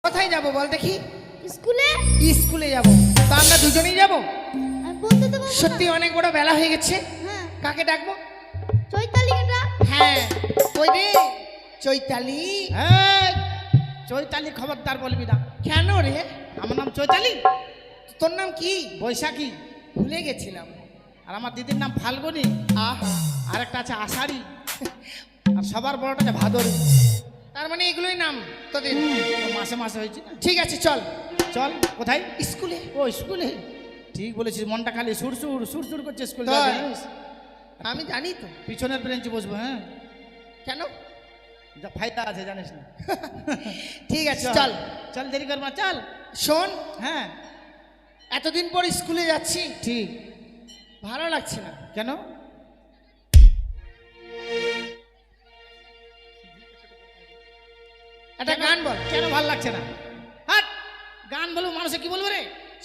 কোথায় যাব বল দেখি? স্কুলে। স্কুলে যাব। তো আমরা দুজনেই যাব? আমি বলতে তো পারবো না। সত্যি অনেক বড় বেলা হয়ে গেছে। হ্যাঁ। কাকে ডাকবো? চৈতালিকে ডাক। হ্যাঁ, ওই রে চৈতালি। এই, চৈতালি খবরদার বলবি না। কেন রে? আমার নাম চৈতালি। তোর নাম কি? বৈশাখী। ভুলে গেছিলাম। আর আমার দিদির নাম ফাল্গুনি। আহা, আর একটা আছে আষাঢ়ি। আর সবার বড়টা আছে ভাদরী। তার মানে এগুলোই নাম তোদের? তো মাসে মাসে হয়েছে না। ঠিক আছে চল। চল কোথায়? স্কুলে। ও স্কুলে। ঠিক বলেছিস, মনটা খালি সুরসুর সুরসুর করছে স্কুল তাই? যাবে, জানিস? আমি জানি তো। পিছনের বেঞ্চে বসবো। হ্যাঁ, কেন? যা ফায়দা আছে জানিস না। ঠিক আছে চল। চল, দেরি কর মা, চল। শোন, হ্যাঁ এতদিন পর স্কুলে যাচ্ছি, ঠিক। ভালো লাগছে না। কেন? একটা গান বল। কেন ভাল লাগছে না? হাট, গান বলবো, মানুষে কি বলবো রে?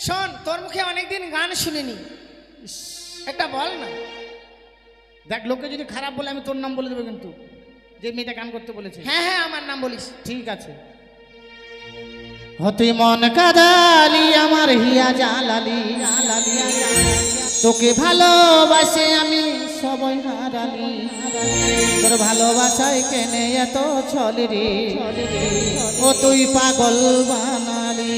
শোন, তোর মুখে অনেকদিন গান শুনিনি, একটা বল না। দেখ, লোকে যদি খারাপ বলে আমি তোর নাম বলে দেবো কিন্তু, যে মেয়েটা গান করতে বলেছে। হ্যাঁ হ্যাঁ, আমার নাম বলিস। ঠিক আছে। তুই মন কাদালি আমার হিয়া জালালি, তোকে ভালোবাসে আমি সবাই হারালি, তোর ভালোবাসায় কেনে এত ছলে রে, ও তুই পাগল বানালি।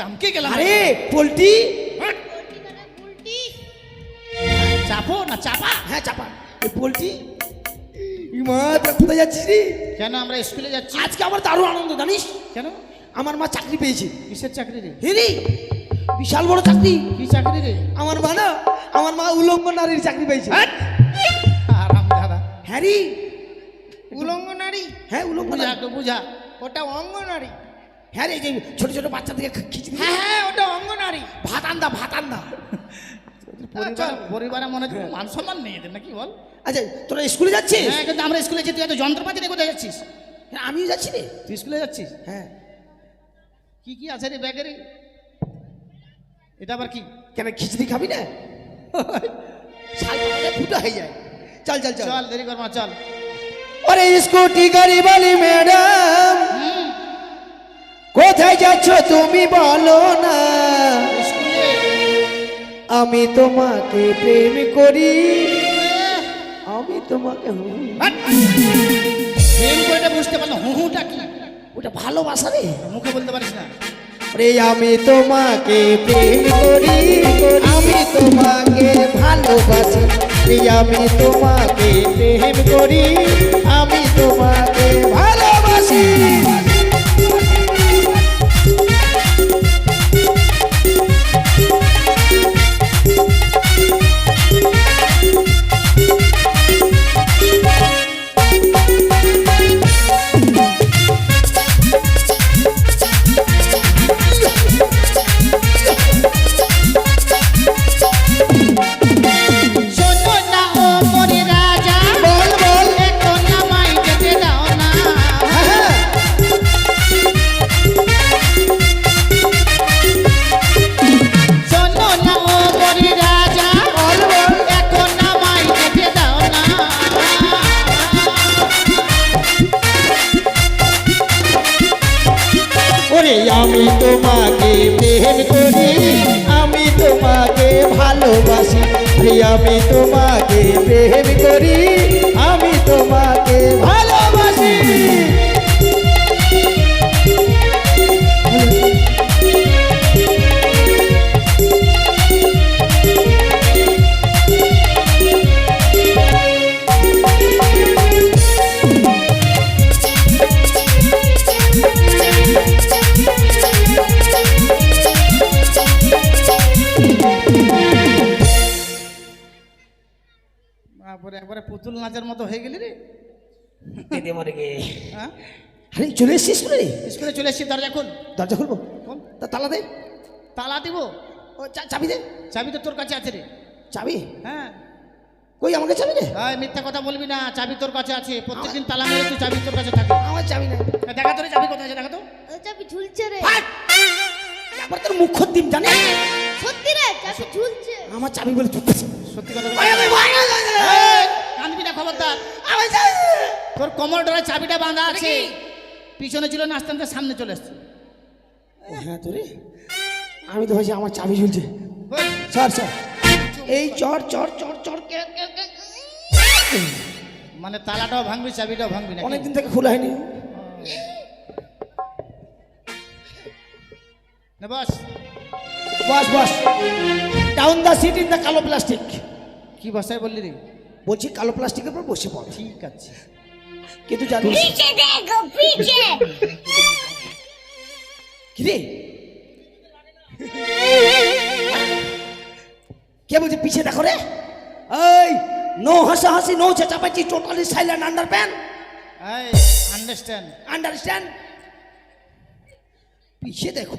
চামকে গেলাম। আরে পোল্ট্রি। পোল্ট্রি কাটা পোল্ট্রি। চাপো না চাপা? হ্যাঁ চাপা। এই পোল্ট্রি। মা তা কোথায় যাচ্ছিস রে? কেন আমরা স্কুলে যাচ্ছি? আজকে আমার দারুণ আনন্দ জানিস? কেন? আমার মা চাকরি পেয়েছে। কিসের চাকরি রে? হেরি বিশাল বড় চাকরি। কি চাকরি রে? আমার মা না, আমার মা উলঙ্গ নারীর চাকরি পেয়েছে। আরাম দাদা। হ্যাঁ রে। উলঙ্গ নারী? হ্যাঁ উলঙ্গ বুঝা নারী। তো বুঝা। ওটা অঙ্গ নারী। হ্যাঁ রে, যে ছোট ছোট বাচ্চাদেরকে খিচুড়ি হ্যাঁ হ্যাঁ, ওটা অঙ্গ নারী। ভাত আন্দা ভাত আন্দা। পরিবারে মনে হচ্ছে মান সম্মান নেই এদের নাকি বল? আচ্ছা তোরা স্কুলে যাচ্ছিস? হ্যাঁ কিন্তু আমরা স্কুলে যেতে এত যন্ত্রপাতি নিয়ে কোথায় যাচ্ছিস? হ্যাঁ, আমিও যাচ্ছি রে। তুই স্কুলে যাচ্ছিস? হ্যাঁ। কি কি আছে রে ব্যাগে রে? এটা আবার কি? কেন খিচুড়ি খাবি না? শাল ফুটা হয়ে যায়। চল চল চল। চল দেরি করবো না, চল। ওরে স্কুটি গাড়ি বালি ম্যাডাম, কোথায় যাচ্ছ তুমি বলো না? স্কুলে। আমি তোমাকে প্রেম করি, আমি তোমাকে প্রেম করে বুঝতে পারলো হুহুটা কি? ওটা ভালোবাসা রে। মুখে বলতে পারিস না। রে আমি তোমাকে প্রেম করি, আমি তোমাকে ভালোবাসি। রে আমি তোমাকে প্রেম করি, আমি তোমাকে ভালোবাসি। শোনো না ও মোরে রাজা, বল বল। একটু নামাই যেতে দাও না। হ্যাঁ, শোনো না ও মোরে রাজা, বল বল। একটু নামাই যেতে দাও না। ওরে আমি তোমাকে প্রেম করি, আমি তোমাকে ভালোবাসি। রে আমি তোমাকে প্রেম করি, আমি তোমাকে ভালোবাসি। বাপরে, একবারে পুতুল নাচের মতো হয়ে গেলি রে। দিদি মরে গে। হ্যাঁ, আরে চলে এসছিস রে? স্কুলে চলে এসছি, দরজা খোল। দরজা খুলবো? খোল। তা তালা দে। তালা দিব? ও চাবি দে। চাবি তো তোর কাছে আছে রে। চাবি? হ্যাঁ। কই আমাকে চাবি দে। এই মিথ্যা কথা বলবি না, চাবি তোর কাছে আছে। প্রত্যেকদিন তালা মেরে তুই চাবি তোর কাছে থাকে। আমার চাবি নাই। দেখা তোর চাবি কোথায় আছে, দেখা তো। চাবি ঝুলছে রে। হাট! একবার তোর মুখ দিম জানিস? সত্যি রে, চাবি ঝুলছে। আমার চাবি বলে তুই সত্যি কথা ওই, ওই, ওই, ওই, ওই, ওই, এই, কাঁদবি না, খবরদার। আমার চাবি। তোর কোমর ডোরে চাবিটা বাঁধা আছে। পিছনে ছিল না, আস্তে আস্তে সামনে চলে এসছে। হ্যাঁ তোরে আমি তো ভাবছি আমার চাবি ঝুলছে। ওই, স্যার স্যার এই চর চর চর চর মানে তালাটাও ভাঙবি, চাবিটাও ভাঙবি না? অনেকদিন থেকে খোলা হয়নি। না boss. Boss boss. Down the seat in the কালো প্লাস্টিক। কি ভাষায় বললি রে? বলছি কালো প্লাস্টিকের উপর বসে পড়। ঠিক আছে। কিন্তু জানিস পিছে দেখো, পিছে। কি রে? কে বলছে পিছে দেখো রে? এই নো হাসাহাসি, নো চেঁচামেচি, টোটালি সাইলেন্ট আন্ডারপ্যান্ট। এই আন্ডারস্ট্যান্ড। আন্ডারস্ট্যান্ড? পিছে দেখো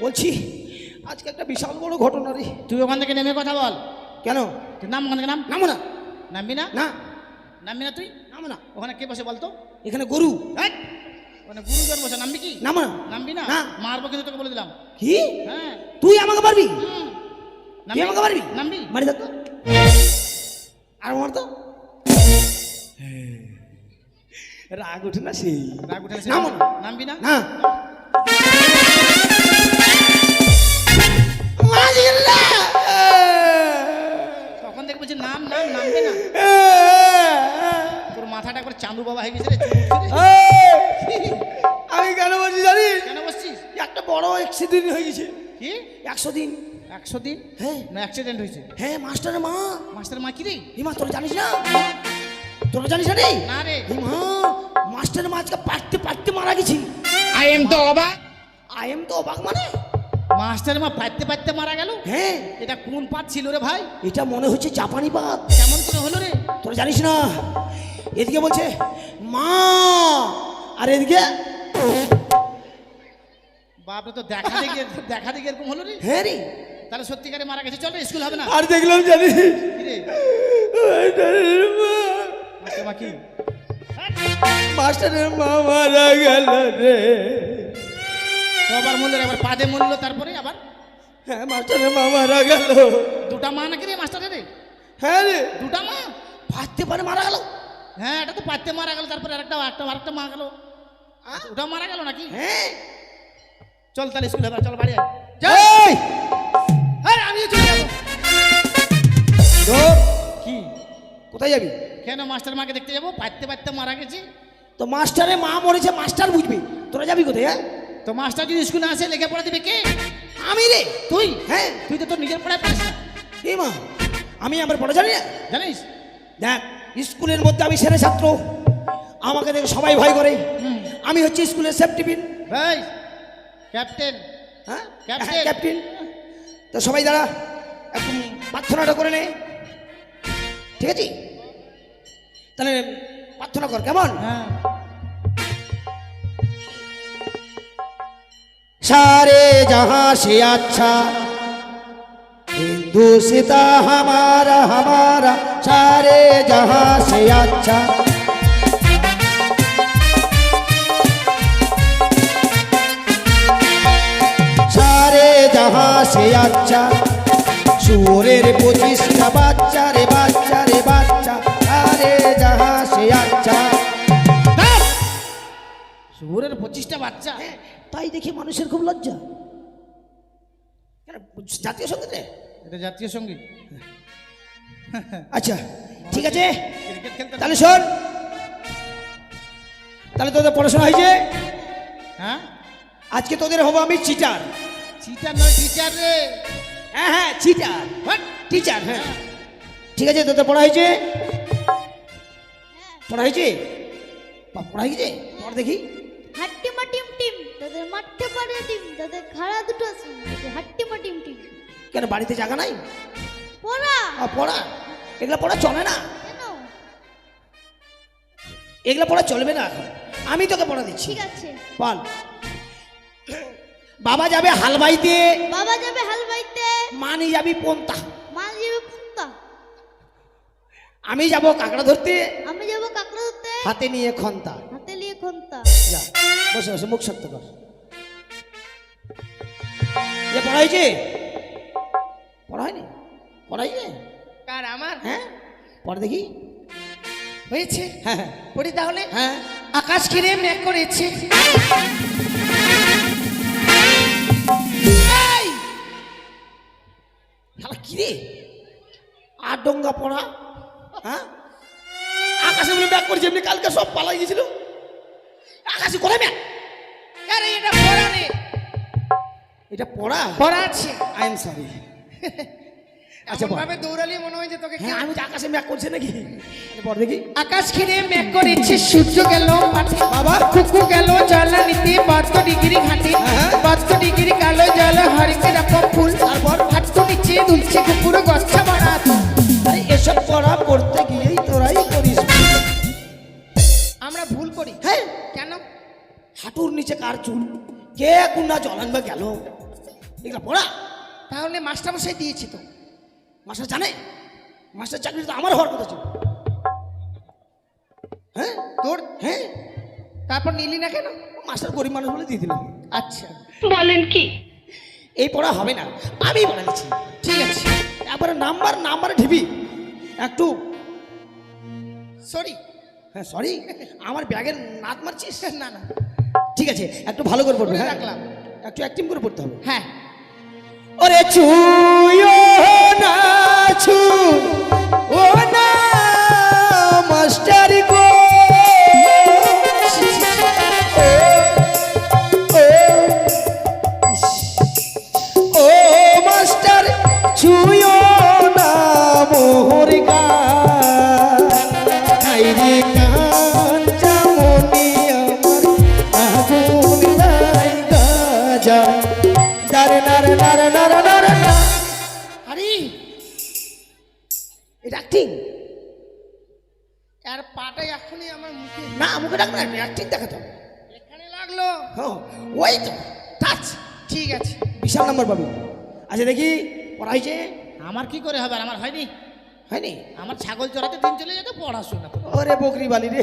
বলছি। আজকে একটা বিশাল বড় ঘটনা রে। তুই ওখান থেকে নেমে কথা বল। কেন? তুই নাম, ওখান থেকে নাম। নামো না। নামবি না? না নামবি না তুই? নামো না। ওখানে কে বসে বলতো? এখানে গরু। এই, ওখানে গুরুজন বসে, নামবি কি? নামো না। নামবি না? না। মারবো কিন্তু তোকে বলে দিলাম। কি? হ্যাঁ। তুই আমাকে পারবি? হুম। তুই আমাকে পারবি? নামবি? মারি দেখ তো। আর মার তো। রাগ উঠে না সেই। রাগ উঠে গেছে। নামো না। নামবি না? না। মাজিল্লা। তখন থেকে বলছি নাম, নাম, নামবি না? তোর মাথাটা একবার চাঁদু বাবা হয়ে গেছে রে, চুল উঠছে রে। আমি কেন বলছি জানিস? কেন বসছিস? একটা বড় অ্যাক্সিডেন্ট হয়ে গেছে। কি 100 দিন। 100 দিন? হ্যাঁ না অ্যাক্সিডেন্ট হয়েছে? হ্যাঁ, মাস্টারের মা। মাস্টার মা কি রে? হিমা তোরা জানিস না? তোরা জানিস না রে? না রে। হিমা মাস্টারের মা আজকে পাটতে পাটতে মারা গেছি। আই এম তো অবাক। মানে মাস্টার মা পাইতে পাইতে মারা গেল? হ্যাঁ, এটা কোন পাত ছিল রে ভাই? এটা মনে হচ্ছে জাপানি পাত। কেমন করে হলো রে? তোরা জানিস না? এদিকে বলছে মা, আর এদিকে বাপরে, তো দেখা দেখি এরকম হলো রে। হ্যাঁ রে। তাহলে সত্যিকারে মারা গেছে। চল রে, স্কুল হবে না। আর দেখলাম জানিস কি রে? মাস্টার মা কি? মাস্টারের মা মারা গেল রে। সবার মূল্য আবার পাদে মূল্য, তারপরে আবার হ্যাঁ, মাস্টারের মা মারা গেল। দুটা মা নাকি রে মাস্টারের রে? হ্যাঁ রে, দুটা মা? ফাটতে পারে মারা গেল। হ্যাঁ, এটা তো পাইতে মারা গেল, তারপরে আরেকটা মা গেল। ওটা মারা গেল নাকি? হ্যাঁ, চল তাহলে স্কুল হবে, চল বাড়ি আয়। এই আরে আমিও চলে যাবো। ধর, কি? কোথায় যাবি? কেন মাস্টার মাকে দেখতে যাবো? পাইতে মারা গেছে। তো মাস্টারের মা মরেছে, মাস্টার বুঝবি। তোরা যাবি কোথায়? হ্যাঁ, তো মাস্টার যদি স্কুলে আসে, লেখাপড়া দিবে কে? আমি রে। তুই? হ্যাঁ, তুই তো তোর নিজের পড়ায় পারিস না, এই মা, আমি আমার পড়া জানি না। জানিস? দেখ, স্কুলের মধ্যে আমি সেরা ছাত্র, আমাকে দেখে সবাই ভয় করে। আমি হচ্ছে স্কুলের সেফটি পিন। ভাই ক্যাপ্টেন। হ্যাঁ, ক্যাপ্টেন। ক্যাপ্টেন। তো সবাই দাঁড়া, একটু প্রার্থনাটা করে নে, ঠিক আছে? তাহলে প্রার্থনা কর, কেমন? হ্যাঁ। सारे जहां से अच्छा हिंदू सीता हमारा हमारा, सारे जहां से अच्छा। सारे जहां से अच्छा सूरेर 25টা বাচ্চা রে বাচ্চা রে বাচ্চা, सारे जहां से अच्छा। শুয়োরের 25টা বাচ্চা? তাই দেখি মানুষের খুব লজ্জা। কেন, জাতীয় সঙ্গীত রে? এটা জাতীয় সঙ্গীত। আচ্ছা ঠিক আছে, ক্রিকেট খেলতে? তাহলে শোন, তাহলে তোদের পড়াশোনা হয়েছে। হ্যাঁ, আজকে তোদের হবো আমি চিটার। চিটার নয়, টিচার রে। হ্যাঁ হ্যাঁ, চিটার, হোয়াট? টিচার। হ্যাঁ ঠিক আছে, তোদের পড়া হয়েছে? পড়া হয়েছে? পড়া হয়েছে? পড় দেখি। হাট্টিমা টিম টিম, তাদের মাঠে পারে টিম, তাদের খাড়া দুটো আছে, হাট্টিমা টিম টিম। কেন, বাড়িতে জায়গা নাই? পড়া পড়া, এগুলা পড়া চলে না, কেন? এগুলা পড়া চলবে না এখন। আমি তোকে পড়া দিচ্ছি, ঠিক আছে। বল। বাবা যাবে হাল বাইতে, বাবা যাবে হাল বাইতে, মা নিয়ে যাবি পোন্তা, মা যাবে পুন্তা, আমি যাব কাঁকড়া ধরতে, আমি যাব কাঁকড়া ধরতে, হাতে নিয়ে খন্তা। হাতে নিয়ে খন্তা। যা, বসে বসে মুখ শক্ত কর। যে পড়া হয়েছে? পড়া হয়নি? পড়া হয়েছে? কার, আমার? হ্যাঁ, পড়া দেখি। হয়েছে? হ্যাঁ হ্যাঁ পড়ি তাহলে। হ্যাঁ। আকাশ ঘিরে মেঘ করেছে। এই! শালা কি রে, আর ডঙ্গা পড়া? হ্যাঁ, আকাশে বলে ব্যাগ করেছে, এমনি কালকে সব পালাই গেছিল। আকাশে কোথায় ব্যাগ? আরে এটা পড়া নে। এটা পড়া? পড়া আছে। I am sorry. আচ্ছা এমন বল। ভাবে দৌড়ালি মনে হয় যে তোকে হ্যাঁ, কে- আমি যে আকাশে ব্যাগ করছে নাকি? পড় দেখি। আকাশ ঘিরে মেঘ করেছে, সূর্য গেল মাঠে, বাবা। কুকু গেল জলা নিতে 72 ডিগ্রি ঘাটে, হ্যাঁ। 72 ডিগ্রি কালো জল হরিকে রাখো ফুল, তারপর? হাঁটু নিচে দুলছে কুকুর গচ্ছা বাড়া। আরে এসব পড়া পড়তে গিয়েই তোরাই করিস। আমরা ভুল করি। হ্যাঁ, কেন? হাঁটুর নিচে কার চুল, কে কুন্না জলান বা গেল, এগুলা পড়া? তাহলে মাস্টারমশাই দিয়েছি তো। মাস্টার জানে? মাস্টার চাকরি তো আমার হওয়ার কথা ছিল। হ্যাঁ তোর? হ্যাঁ, তারপর নিলি না কেন? মাস্টার গরিব মানুষ বলে দিয়ে দিলাম। আচ্ছা বলেন কি? এই পড়া হবে না, আমি বলে দিচ্ছি। ঠিক আছে, একবারে নাম্বার ঢিবি একটু। সরি। হ্যাঁ সরি, আমার ব্যাগের নাত মারছিস? না না, ঠিক আছে, একটু ভালো করে পড়বে। বলে হ্যাঁ, রাখলাম। একটু অ্যাক্টিং করে পড়তে হবে। হ্যাঁ। ওরে ছুঁয়ো না ছুঁয়ো না মাস্টার গো, ও, ও, আর পাটা এখনই আমার মুখে না মুখে ডাকবে না, অ্যাক্টিং দেখাতে হবে। এখানে লাগলো। হ্যাঁ ওই তো টাচ, ঠিক আছে। বিশাল নাম্বার পাবি। আচ্ছা দেখি পড়াইছে আমার কি করে হবে? আর আমার হয়নি। হয়নি? আমার ছাগল চড়াতে দিন চলে যেত, পড়াশোনা তো। ওরে বকরি বালি রে।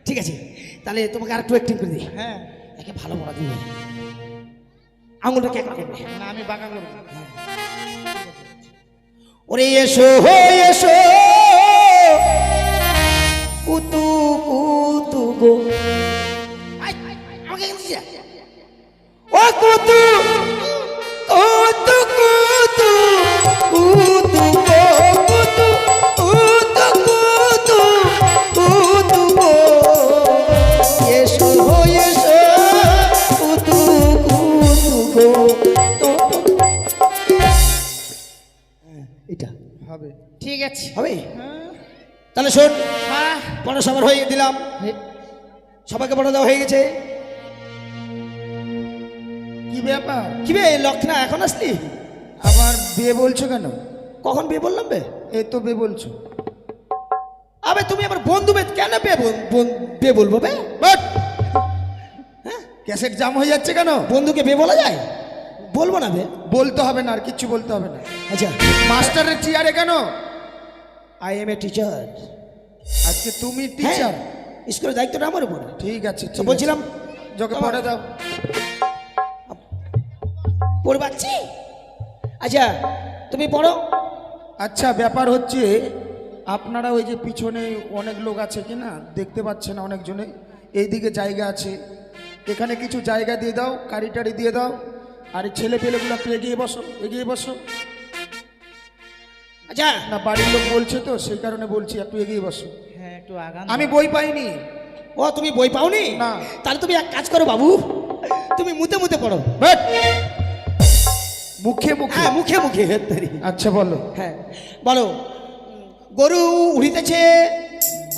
ঠিক আছে তাহলে তোমাকে আর একটু অ্যাক্টিং করে দিই। হ্যাঁ, একে ভালো পড়া দিবে, আঙুলটা কে কাটবে। না আমি বাঁকা করবো। ওরে এসো হো এসো কুতু কুতু গো, আই, আমাকে এখানে দিছে। ও কুতু কুতু কুতু কুতু গো, কুতু কুতু কুতু কুতু গো, এসো হো এসো কুতু কুতু গো। এটা হবে, ঠিক আছে। হবে? তাহলে শোন, হ্যাঁ, পড়া সবার হয়ে দিলাম, সবাইকে পড়া দেওয়া হয়ে গেছে। কি ব্যাপার? কি বে লক্ষণা এখন আসলি? আবার বিয়ে বলছো কেন? কখন বিয়ে বললাম বে? এই তো বিয়ে বলছো। আবে তুমি আবার বন্ধু বে কেন বিয়ে বলবো বে? ক্যাসেট জাম হয়ে যাচ্ছে কেন? বন্ধুকে বিয়ে বলা যায়? বলবো না বে। বলতে হবে না, আর কিচ্ছু বলতে হবে না। আচ্ছা, মাস্টারের চেয়ারে কেন? I M a teacher. আজকে তুমি টিচার? স্কুলের দায়িত্বটা আমার উপর। ঠিক আছে, তো বলছিলাম যোগে পড়ে দাও। পড়বাচ্ছি। আচ্ছা তুমি পড়ো। আচ্ছা, ব্যাপার হচ্ছে আপনারা ওই যে পিছনে অনেক লোক আছে কি না, দেখতে পাচ্ছেন অনেকজনে, এইদিকে জায়গা আছে, এখানে কিছু জায়গা দিয়ে দাও, কারি টারি দিয়ে দাও। আর এই ছেলে পেলেগুলো একটু এগিয়ে বসো, এগিয়ে বসো। আচ্ছা না বাড়ির লোক বলছে তো সেই কারণে বলছি, একটু এগিয়ে বসো। হ্যাঁ, একটু আগান। আমি বই পাইনি। ও তুমি বই পাওনি? না। তাহলে তুমি এক কাজ করো বাবু, তুমি মুতে মুতে পড়ো। বাট! মুখে মুখে? হ্যাঁ মুখে মুখে। আচ্ছা বলো। হ্যাঁ বলো। গরু উড়িতেছে,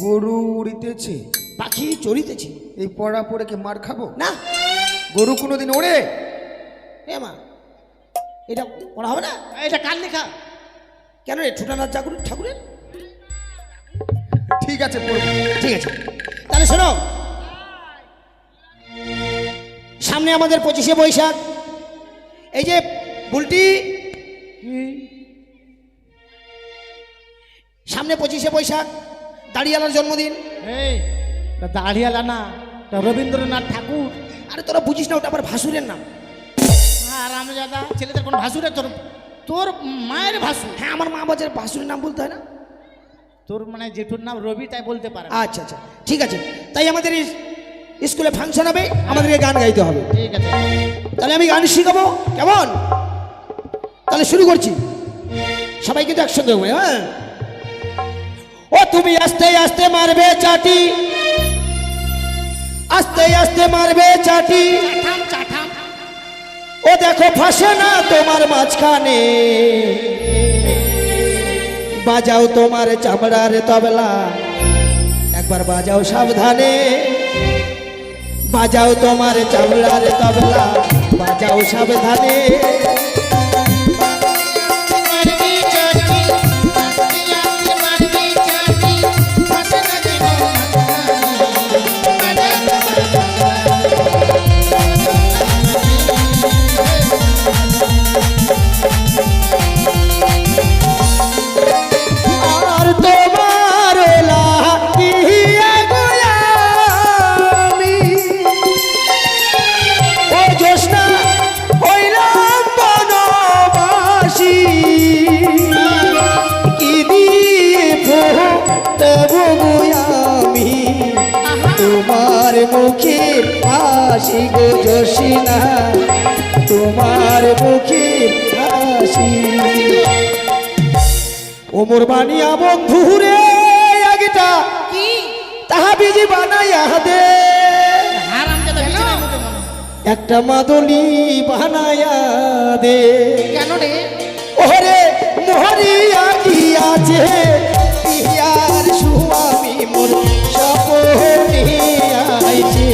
গরু উড়িতেছে, পাখি চড়িতেছে। এই পড়া পড়ে কি মার খাবো? না গরু কোনোদিন ওড়ে? এ মা, এটা পড়া হবে না? এটা কার লেখা? কেন রে ঠুটানাথ জাগরু ঠাকুরের? ঠিক আছে পড়বো। ঠিক আছে তাহলে শোনো, সামনে আমাদের 25শে বৈশাখ। এই যে বুলটি, সামনে 25শে বৈশাখ, দাড়িয়ালার জন্মদিন। এই দাঁড়িয়ালা না, রবীন্দ্রনাথ ঠাকুর। আরে তোরা বুঝিস না, ওটা আবার ভাসুরের নাম। আর রামজাদা, ছেলেদের কোন ভাসুরে? তোর তোর মায়ের ভাসুর। হ্যাঁ আমার মা বাজার ভাসুরের নাম বলতে হয় না? তোর মানে জেঠুর নাম রবি, তাই বলতে পারে। আচ্ছা আচ্ছা ঠিক আছে। তাই আমাদের স্কুলে ফাংশন হবে, আমাদেরকে গান গাইতে হবে। ঠিক আছে, তাহলে আমি গান শিখাবো, কেমন? তাহলে শুরু করছি, সবাই কিন্তু একসঙ্গে হবে। হ্যাঁ, ও তুমি আস্তে আস্তে মারবে চাটি, আস্তে আস্তে মারবে চাটি, চাঠাম চাঠাম। ও দেখো ফাঁসে না তোমার মাঝখানে, বাজাও তোমার চামড়ার তবলা, একবার বাজাও সাবধানে, বাজাও তোমার চামড়ার তবলা, বাজাও সাবধানে। আর তোমার লাগিয়া গোলামি, ও জ্যোৎস্না হইলাম বনবাসী, কি দিয়ে তবু আমি তোমার মুখের হাসি গো জ্যোৎস্না, তোমার মুখের হাসি। ওমর বানিয়া বন্ধু রে আগেটা কি তাহা বিজি বানাইয়া দে, আর রামজাদা বিছানায় মুতে মনে। একটা মাদলি বানাইয়া দে। কেন রে? ওরে মোহরিয়া গিয়াছে পিয়ার সুয়ামী মোর সপনে আইছে,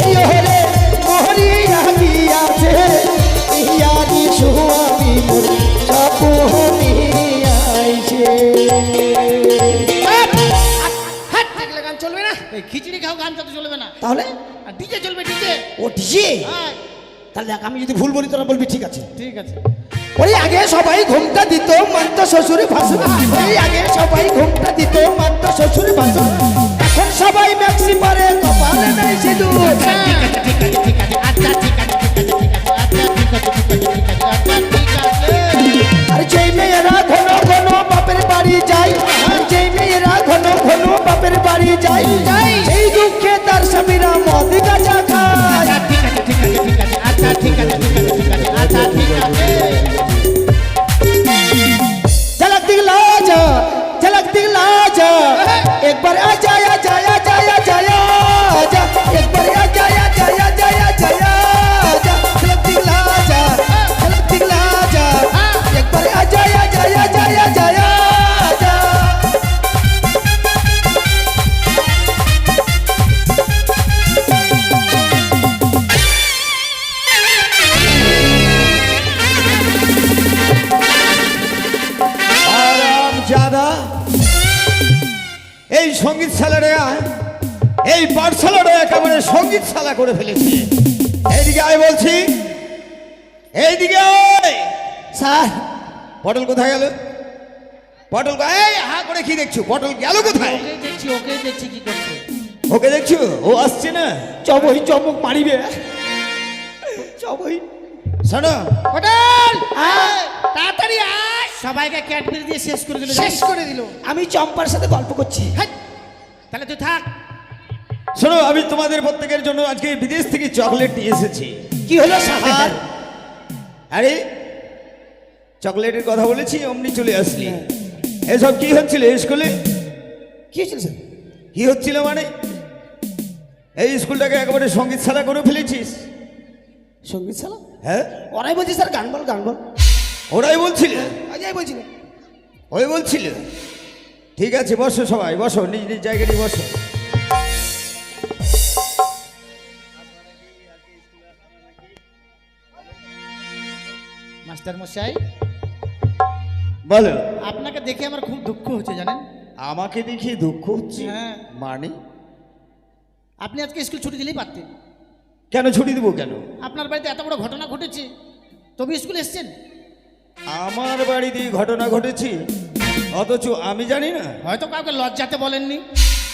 ওরে মোহরিয়া গিয়াছে পিয়ারি সুয়ামী মোর সপনে আইছে। এই খিচুড়ি খাও গান তো চলবে না, তাহলে আর ডিজে চলবে, ডিজে। ও ডিজে, হ্যাঁ তাহলে দেখ আমি যদি ভুল বলি তোরা বলবি ঠিক আছে। ঠিক আছে। ওই আগে সবাই ঘুমটা দিত মানত শ্বশুর ভাষণ, ওই আগে সবাই ঘুমটা দিত মানত শ্বশুর ভাষণ, এখন সবাই ম্যাক্সি পারে কপালে নাই সিঁদুর। ঠিক আছে ঠিক আছে ঠিক আছে, আচ্ছা ঠিক আছে ঠিক আছে ঠিক আছে, আচ্ছা ঠিক আছে ঠিক আছে ঠিক আছে, আচ্ছা ঠিক আছে। আর যেই মেয়েরা ঘন ঘন বাপের বাড়ি যায়, আর যেই মেয়েরা ঘন ঘন বাপের বাড়ি যায়, সেই দুঃখে তার স্বামীরা মদ গাঁজা খায়। আচ্ছা ঠিক আছে ঠিক আছে ঠিক আছে, আচ্ছা ঠিক আছে ঠিক আছে ঠিক আছে, আচ্ছা ঠিক আছে। झलक दिखला जा, झलक दिखला जा, एक बार आ जाया जाया जाया जाया जा, एक बार आ जाया जाया जाया जाया जा, झलक दिखला जा, झलक दिखला जा, एक बार आ जाया जाया जाया जाया जा। আরাম জাদা, এই সঙ্গীত শালারা, এই পাঠশালাটা একেবারে সঙ্গীত শালা করে ফেলেছে। এইদিকে আয় বলছি, এইদিকে আয়। স্যার পটল কোথায় গেল? পটল এই হা করে কি দেখছো? পটল গেল কোথায়? ওকে দেখছি কি করছে। ওকে দেখছো? ও আসছে না? চবই চমক মারিবে, চবই। শোনো, পটল তাড়াতাড়ি আয়, সবাইকে ক্যাডবেরি দিয়ে শেষ করে দিল, শেষ করে দিল। আমি চম্পার সাথে গল্প করছি। তাহলে তুই থাক। শোনো, আমি তোমাদের প্রত্যেকের জন্য আজকে বিদেশ থেকে চকলেট নিয়ে এসেছি। কি হলো স্যার? আরে চকলেটের কথা বলেছি অমনি চলে আসলি। এসব কি হচ্ছিল স্কুলে? কি হয়েছিল স্যার? কি হচ্ছিল মানে? এই স্কুলটাকে একেবারে সঙ্গীত শালা করে ফেলেছিস। সঙ্গীত শালা? হ্যাঁ, ওরাই বলছি স্যার গান বল গান বল। ওরাই বলছিল, অজয় বলছিল। ওই বলছিল। ঠিক আছে, বসো সবাই, বসো নিজ নিজ জায়গায় বসো। মাস্টার মশাই, বলো। আপনাকে দেখে আমার খুব দুঃখ হচ্ছে জানেন। আমাকে দেখে দুঃখ হচ্ছে? হ্যাঁ। মানে আপনি আজকে স্কুল ছুটি দিলেই পারতেন। কেন ছুটি দেবো কেন? আপনার বাড়িতে এত বড় ঘটনা ঘটেছে, তবে স্কুলে এসছেন। আমার বাড়িতে ঘটনা ঘটেছে অথচ আমি জানি না? হয়তো কাউকে লজ্জাতে বলেননি।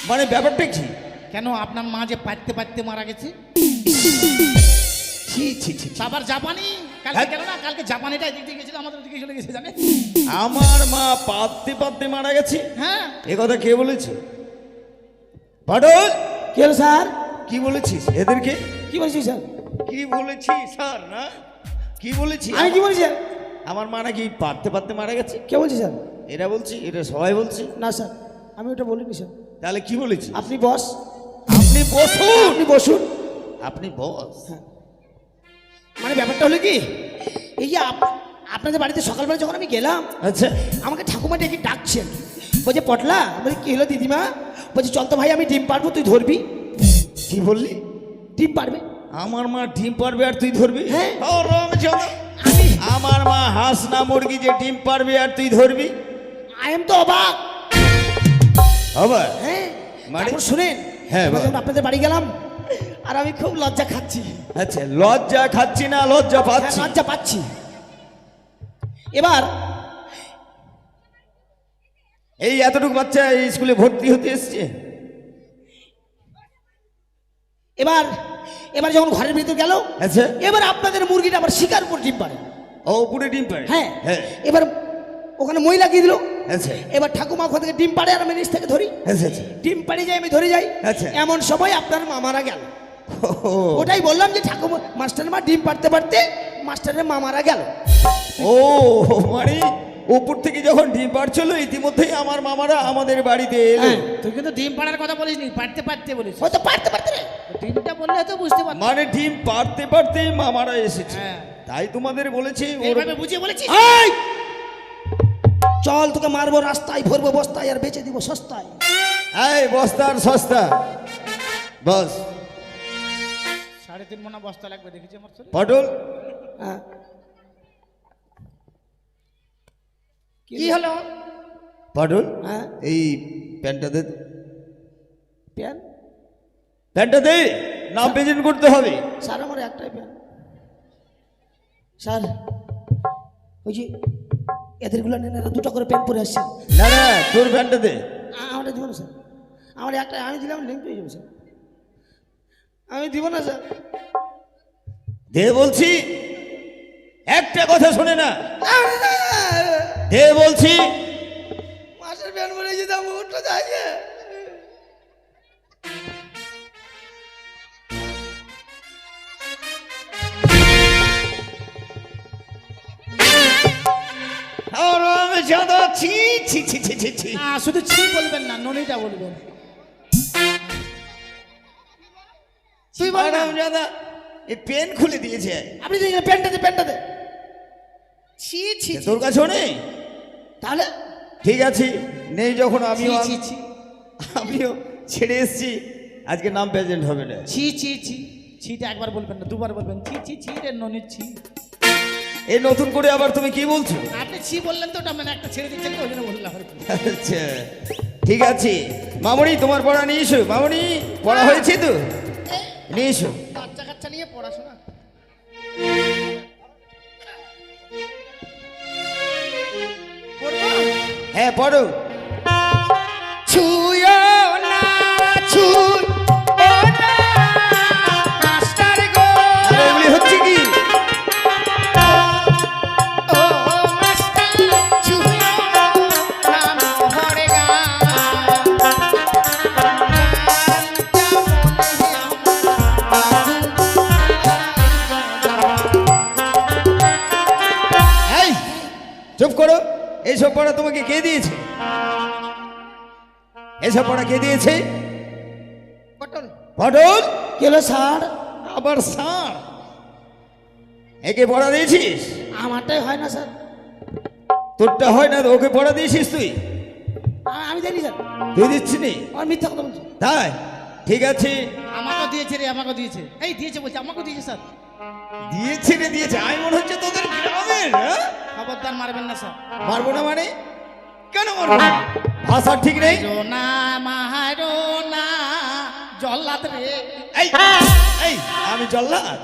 মানে ব্যাপারটা কি? কেন আপনার মা যে পাইতে পাইতে মারা গেছে। ছি ছি ছি ছি। আবার জাপানি কালকে গেল না, কালকে জাপানিটা এদিক দিয়ে গেছিল, আমাদের ওদিকে চলে গেছে জানেন। আমার মা পাততে পাততে মারা গেছে? হ্যাঁ। এ কথা কে বলেছে? পাটল, কি হলো স্যার? কি বলেছিস এদেরকে? কি বলছিস স্যার? কি বলেছি স্যার? না, কি বলেছি? আমি কি বলছি স্যার? আমার মা নাকি পাততে পাততে মারা গেছে। কে বলছি স্যার? এরা বলছি, এটা সবাই বলছি। না স্যার, আমি ওটা বলিনি স্যার। তাহলে কি বলেছি? আপনি বস, আপনি বসুন। আপনি বসুন। আপনি বস। মানে ব্যাপারটা হলো কি, এই যে আপনাদের বাড়িতে সকালবেলা যখন আমি গেলাম, আচ্ছা, আমাকে ঠাকুমা ডেকে ডাকছেন, বলছে পটলা। বলছি কি হলো দিদিমা? বলছি চল তো ভাই, আমি ডিম পারবো, তুই ধরবি। কি বললি? ডিম পারবে? আমার মা ডিম পারবে আর তুই ধরবি? হ্যাঁ। ও রামচন্দ্র, আমার মা হাঁস না মুরগি যে ডিম পারবে আর তুই ধরবি? আই এম তো অবাক। আবার হ্যাঁ, মানে? তারপর শুনেন, হ্যাঁ, এবার বল। যখন আপনাদের বাড়ি গেলাম, আর আমি খুব লজ্জা খাচ্ছি। আচ্ছা, লজ্জা খাচ্ছি না লজ্জা হ্যাঁ, পাচ্ছি? লজ্জা পাচ্ছি। এবার এই এতটুকু বাচ্চা এই স্কুলে ভর্তি হতে এসছে। এবার এবার যখন ঘরের ভিতর গেল, আচ্ছা, এবার আপনাদের মুরগিটা আবার শিকার উপর ডিম পারে। ও উপরে ডিম পারে? হ্যাঁ, হ্যাঁ। এবার ওখানে মই লাগিয়ে দিল। আচ্ছা এবার ঠাকুমা ওখান থেকে ডিম পাড়ে আর আমি নিচ থেকে ধরি। আচ্ছা আচ্ছা। ডিম পাড়ে যাই, আমি ধরে যাই। আচ্ছা। এমন সময় আপনার মা মারা গেল। ও, ওটাই বললাম যে ঠাকুমা মাস্টারের মা ডিম পাড়তে পারতে মাস্টারের মা মারা গেল। ও মানে উপর থেকে যখন ডিম পাড়ছিল ইতিমধ্যেই আমার মামারা আমাদের বাড়িতে এলো। হ্যাঁ। তুই কিন্তু ডিম পাড়ার কথা বলিসনি, পারতে পারতে বলিস। হয়তো পারতে পারতে রে। ডিমটা বললে তো বুঝতে পারতাম। মানে ডিম পাড়তে পারতেই মামারা এসেছে। হ্যাঁ। তাই তোমাদের বলেছি এইভাবে বুঝিয়ে বলেছিস। এই! চল তোকে মারবো রাস্তায়, ভরবো বস্তায়, আর বেচে দিব সস্তায়। এই বস্তার সস্তা বস। 3.5 মনা বস্তা লাগবে দেখেছি আমার শরীরে। পটল, হ্যাঁ। কি হলো? পটল, হ্যাঁ। এই প্যান্টটা দে তো। প্যান প্যান্টটা দে, নাম প্রেজেন্ট করতে হবে। স্যার আমার একটাই প্যান স্যার। ওই যে এদেরগুলো নেন, এরা দুটো করে প্যান্ট পরে আসছে। না না, তোর প্যান্টটা দে। আমার দিব না স্যার, আমার একটা আমি দিলাম লিঙ্ক পেয়ে যাবো স্যার, আমি দিব না স্যার। দে বলছি, একটা কথা শোনে না, দে বলছি। মাসের প্যান্ট পরে যেতাম উঠতে যায়। আর আমি জাদা ছি ছি ছি ছি ছি ছি। না শুধু ছি বলবেন না, ননিটা বলবেন। তুই বল না। আরাম জাদা এই পেন খুলে দিয়েছে। আপনি যে প্যান্টটা দে, প্যান্টটা দে। ছি ছি ছি। তোর কাছেও নেই? তাহলে ঠিক আছে, নেই যখন আমিও ছি, ছি। আমিও ছেড়ে এসেছি, আজকে নাম প্রেজেন্ট হবে না। ছি ছি ছি। ছিটা একবার বলবেন না, দুবার বলবেন। ছি ছি ছি রে ননির ছি। এই নতুন করে আবার তুমি কি বলছো? আপনি ছি বললেন তো, ওটা মানে একটা ছেড়ে দিচ্ছেন তো, ওই জন্য বললাম আর কি। আচ্ছা ঠিক আছে, মামনি তোমার পড়া নিয়ে এসো। মামনি পড়া হয়েছে তো, নিয়ে এসো। বাচ্চা কাচ্চা নিয়ে পড়াশোনা। পড়বো? হ্যাঁ পড়ো। ছুঁয়ো না, ছুঁয়ো না, মাস্টার গো। আরে এগুলি হচ্ছে কি? ও মাস্টার, ছুঁয়ো না মোহর গান। এই চুপ করো। এইসব পড়া তোমাকে কে দিয়েছে? এসব পড়া কে দিয়েছে? পটল। পটল কেন স্যার? আবার সার, একে পড়া দিয়েছিস? আমারটাই হয় না স্যার, তোরটা হয় না তো ওকে পড়া দিয়েছিস তুই? আমি জানি স্যার, তুই দিচ্ছি নি? আমার মিথ্যা কথা বলছি। তাই ঠিক আছে, আমাকেও দিয়েছে রে, আমাকেও দিয়েছে। এই দিয়েছে বলছে, আমাকেও দিয়েছে স্যার। দিয়েছে রে দিয়েছে। আমি মনে হচ্ছে তোদের গ্রামের। হ্যাঁ? খবরদার মারবেন না স্যার। মারবো না মানে? কেন মারবো না? ভাষা ঠিক নেই। রোনা মাহারো না জল্লাদ রে। এই এই আমি জল্লাদ,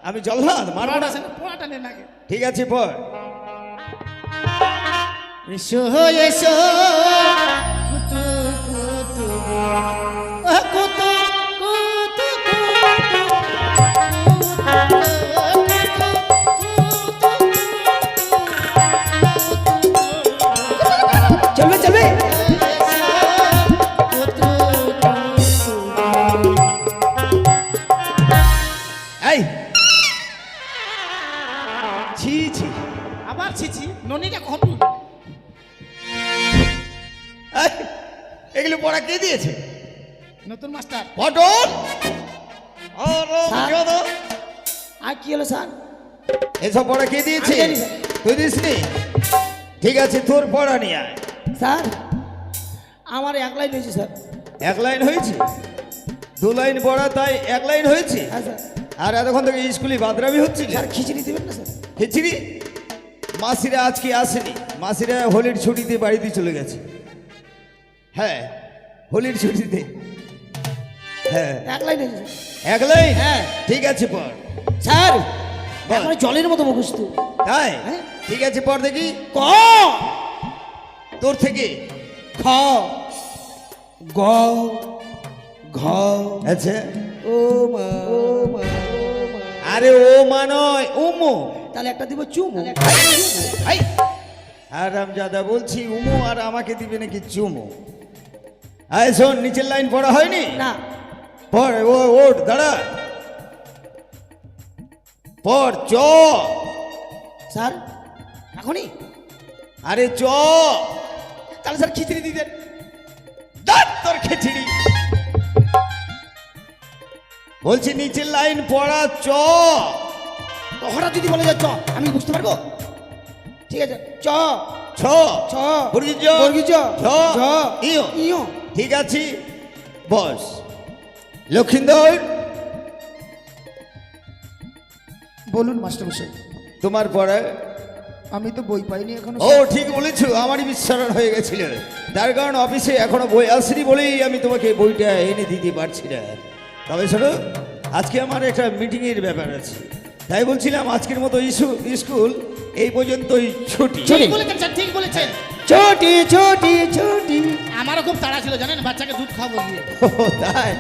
আমি জল্লাদ, মারবো না। পোড়াটা নেন আগে। ঠিক আছে পর। এসো এসো কুতু কুতু কুতু কুতু চলবে চলবে। এই ছি ছি। আবার ছিছি, ননিটা কম। এই, এগুলো পড়া কে দিয়েছে? নতুন মাস্টার। পটল স্যার। আর কি হলো স্যার? এসব পড়া কে দিয়েছে? আমি জানি, স্যার। তুই দিসনি? ঠিক আছে, তোর পড়া নিয়ে আয়। স্যার আমার এক লাইন হয়েছে স্যার। এক লাইন হয়েছে? দু লাইন পড়া তাই এক লাইন হয়েছে? হ্যাঁ স্যার। আর এতক্ষণ থেকে স্কুলে বাদরামি হচ্ছে। স্যার খিচুড়ি দেবেন না স্যার? খিচড়ি? মাসিরা আজকে আসেনি, মাসিরা হোলির ছুটিতে বাড়িতে চলে গেছে। হ্যাঁ হোলির ছুটিতে। হ্যাঁ এক লাইন হয়েছে স্যার। এক লাইন? হ্যাঁ। ঠিক আছে পড়। স্যার বল। মানে জলের মতো মুখস্থ। তাই হ্যাঁ। ঠিক আছে পড় দেখি। ক তোর থেকে। খ গ ঘ আচ্ছা, ও মা ও মা ও মা। আরে ও মা নয়, উমো। তাহলে একটা দিব চুমু। এই আরামজাদা বলছি উমো, আর আমাকে দিবে নাকি চুমো? আয় শোন, নিচের লাইন পড়া হয়নি? না পড়, ও ওঠ দাঁড়া, পড়। চ। স্যার এখনই? আরে চ। তাহলে স্যার খিচড়ি দিয়ে দেন। দাঁত তোর খিচড়ি। বলছি নিচের লাইন পড়া চ। তো হঠাৎ যদি বলে যা চ, আমি বুঝতে পারবো? ঠিক আছে চ ছ। ছ বর্গীয় জ। বর্গীয় জ ঝ। ঝ ইয়। ইয়। ঠিক আছে বস। লক্ষিন্দর বলুন মাস্টারমশাই। তোমার পড়া। আমি তো বই পাইনি এখনো। ও ঠিক বলেছো, আমারই বিস্মরণ হয়ে গেছিল। তার কারণ অফিসে এখনো বই আসেনি বলেই আমি তোমাকে বইটা এনে দিতে পারছি না। তবে শোনো, আজকে আমার একটা মিটিংয়ের ব্যাপার আছে, তাই বলছিলাম আজকের মতো স্কুল এই পর্যন্তই ছুটি। ঠিক বলেছেন স্যার, ঠিক বলেছেন। ছোটি ছোটি ছোটি। আমারও খুব তাড়া ছিল জানেন, বাচ্চাকে দুধ খাওয়াবো গিয়ে। ও তাই?